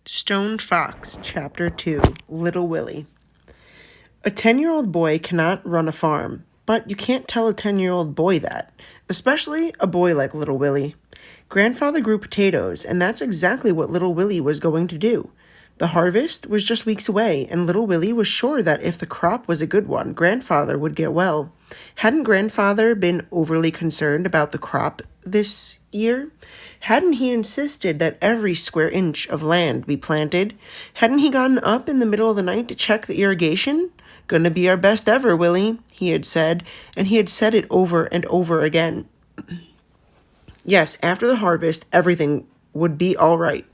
Stone Fox, Chapter 2, Little Willy. A 10-year-old boy cannot run a farm, but you can't tell a 10-year-old boy that, especially a boy like Little Willy. Grandfather grew potatoes, and that's exactly what Little Willy was going to do. The harvest was just weeks away, and Little Willy was sure that if the crop was a good one, Grandfather would get well. Hadn't Grandfather been overly concerned about the crop this year? Hadn't he insisted that every square inch of land be planted? Hadn't he gotten up in the middle of the night to check the irrigation? "Gonna be our best ever, Willy," he had said, and he had said it over and over again. Yes, after the harvest, everything would be all right.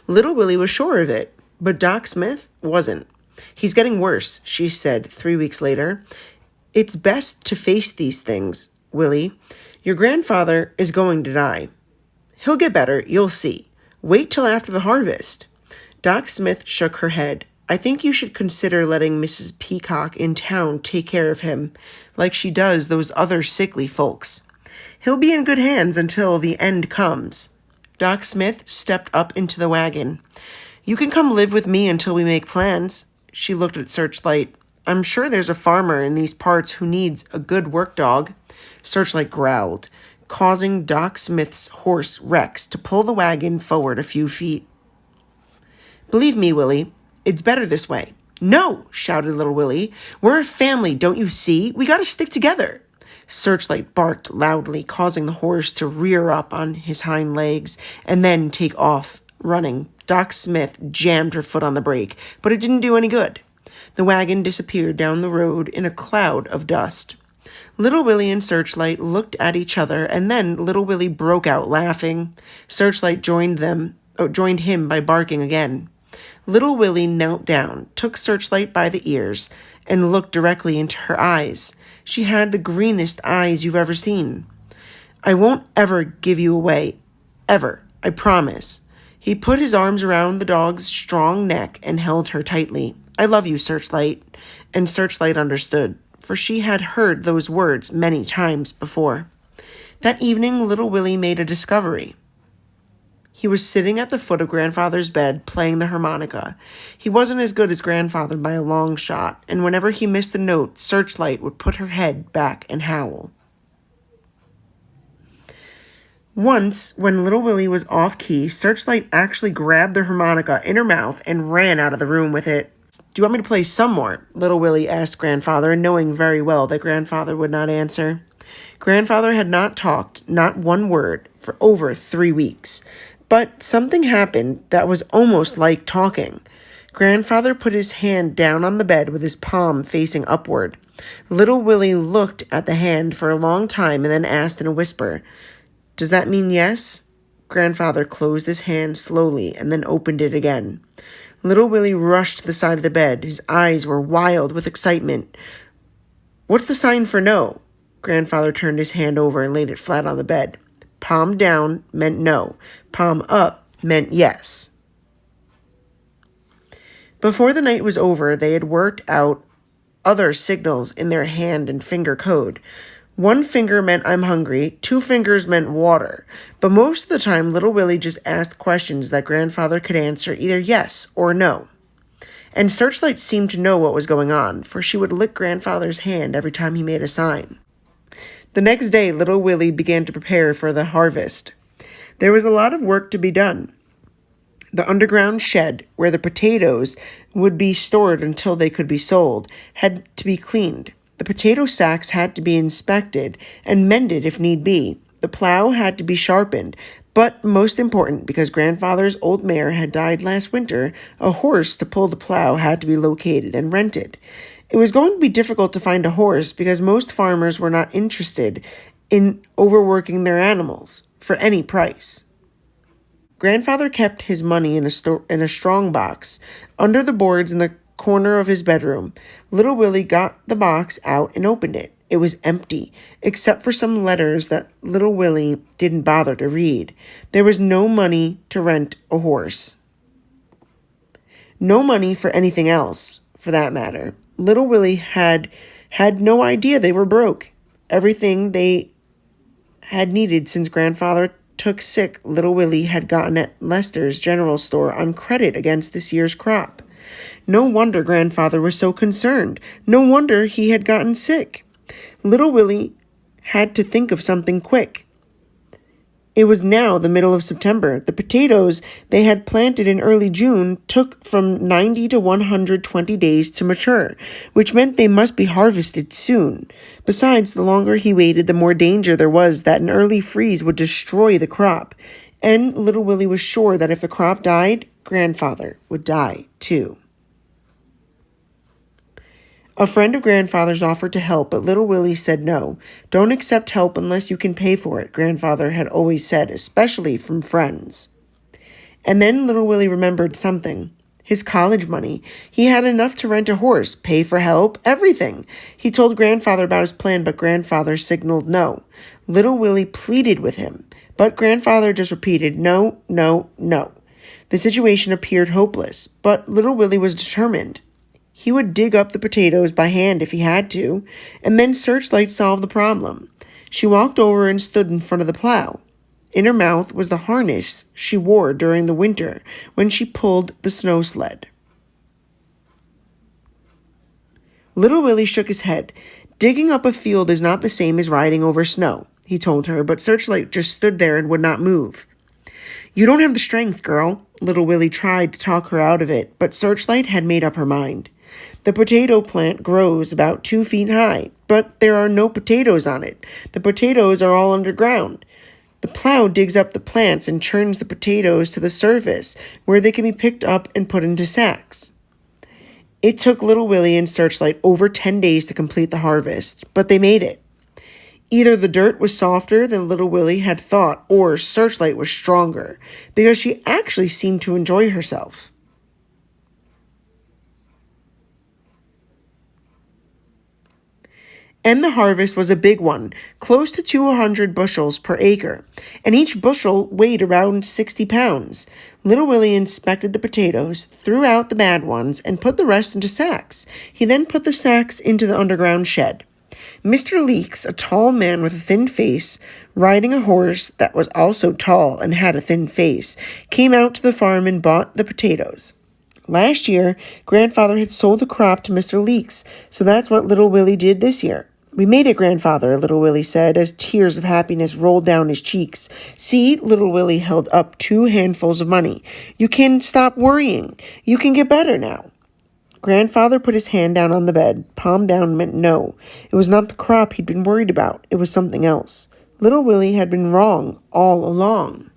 Little Willy was sure of it, but Doc Smith wasn't. "He's getting worse," she said 3 weeks later. "It's best to face these things, Willy. Your grandfather is going to die. He'll get better, you'll see. Wait till after the harvest." Doc Smith shook her head. "I think you should consider letting Mrs. Peacock in town take care of him, like she does those other sickly folks. He'll be in good hands until the end comes." Doc Smith stepped up into the wagon. "You can come live with me until we make plans." She looked at Searchlight. "I'm sure there's a farmer in these parts who needs a good work dog." Searchlight growled, causing Doc Smith's horse Rex to pull the wagon forward a few feet. "Believe me, Willy, it's better this way." "No!" shouted Little Willy. "We're a family, don't you see? We gotta stick together." Searchlight barked loudly, causing the horse to rear up on his hind legs and then take off, running. Doc Smith jammed her foot on the brake, but it didn't do any good. The wagon disappeared down the road in a cloud of dust. Little Willy and Searchlight looked at each other, and then Little Willy broke out laughing. Searchlight joined him by barking again. Little Willy knelt down, took Searchlight by the ears, and looked directly into her eyes. She had the greenest eyes you've ever seen. "I won't ever give you away, ever, I promise." He put his arms around the dog's strong neck and held her tightly. "I love you, Searchlight." And Searchlight understood, for she had heard those words many times before. That evening, Little Willy made a discovery. He was sitting at the foot of Grandfather's bed playing the harmonica. He wasn't as good as Grandfather by a long shot, and whenever he missed a note, Searchlight would put her head back and howl. Once, when Little Willy was off-key, Searchlight actually grabbed the harmonica in her mouth and ran out of the room with it. "Do you want me to play some more?" Little Willy asked Grandfather, knowing very well that Grandfather would not answer. Grandfather had not talked, not one word, for over 3 weeks. But something happened that was almost like talking. Grandfather put his hand down on the bed with his palm facing upward. Little Willy looked at the hand for a long time and then asked in a whisper, "Does that mean yes?" Grandfather closed his hand slowly and then opened it again. Little Willy rushed to the side of the bed. His eyes were wild with excitement. "What's the sign for no?" Grandfather turned his hand over and laid it flat on the bed. Palm down meant no. Palm up meant yes. Before the night was over, they had worked out other signals in their hand and finger code. 1 finger meant "I'm hungry," 2 fingers meant water. But most of the time, Little Willy just asked questions that Grandfather could answer either yes or no. And Searchlight seemed to know what was going on, for she would lick Grandfather's hand every time he made a sign. The next day, Little Willy began to prepare for the harvest. There was a lot of work to be done. The underground shed, where the potatoes would be stored until they could be sold, had to be cleaned. The potato sacks had to be inspected and mended if need be. The plow had to be sharpened, but most important, because Grandfather's old mare had died last winter, a horse to pull the plow had to be located and rented. It was going to be difficult to find a horse because most farmers were not interested in overworking their animals for any price. Grandfather kept his money in a strong box under the boards in the corner of his bedroom. Little Willy got the box out and opened it. It was empty, except for some letters that Little Willy didn't bother to read. There was no money to rent a horse. No money for anything else, for that matter. Little Willy had no idea they were broke. Everything they had needed since Grandfather took sick Little Willy had gotten at Lester's general store on credit against this year's crop. No wonder Grandfather was so concerned. No wonder he had gotten sick. Little Willy had to think of something quick. It was now the middle of September. The potatoes they had planted in early June took from 90 to 120 days to mature, which meant they must be harvested soon. Besides, the longer he waited, the more danger there was that an early freeze would destroy the crop. And Little Willy was sure that if the crop died, Grandfather would die too. A friend of Grandfather's offered to help, but Little Willy said no. Don't accept help unless you can pay for it, Grandfather had always said, especially from friends. And then Little Willy remembered something. His college money. He had enough to rent a horse, pay for help, everything. He told Grandfather about his plan, but Grandfather signaled no. Little Willy pleaded with him, but Grandfather just repeated no, no, no. The situation appeared hopeless, but Little Willy was determined. He would dig up the potatoes by hand if he had to, and then Searchlight solved the problem. She walked over and stood in front of the plow. In her mouth was the harness she wore during the winter when she pulled the snow sled. Little Willy shook his head. Digging up a field is not the same as riding over snow, he told her, but Searchlight just stood there and would not move. You don't have the strength, girl. Little Willy tried to talk her out of it, but Searchlight had made up her mind. The potato plant grows about 2 feet high, but there are no potatoes on it. The potatoes are all underground. The plow digs up the plants and churns the potatoes to the surface, where they can be picked up and put into sacks. It took Little Willy and Searchlight over 10 days to complete the harvest, but they made it. Either the dirt was softer than Little Willy had thought, or Searchlight was stronger, because she actually seemed to enjoy herself. And the harvest was a big one, close to 200 bushels per acre, and each bushel weighed around 60 pounds. Little Willy inspected the potatoes, threw out the bad ones, and put the rest into sacks. He then put the sacks into the underground shed. Mr. Leeks, a tall man with a thin face, riding a horse that was also tall and had a thin face, came out to the farm and bought the potatoes. Last year, Grandfather had sold the crop to Mr. Leeks, so that's what Little Willy did this year. We made it, Grandfather, Little Willy said, as tears of happiness rolled down his cheeks. See, Little Willy held up 2 handfuls of money. You can stop worrying. You can get better now. Grandfather put his hand down on the bed. Palm down meant no. It was not the crop he'd been worried about. It was something else. Little Willy had been wrong all along.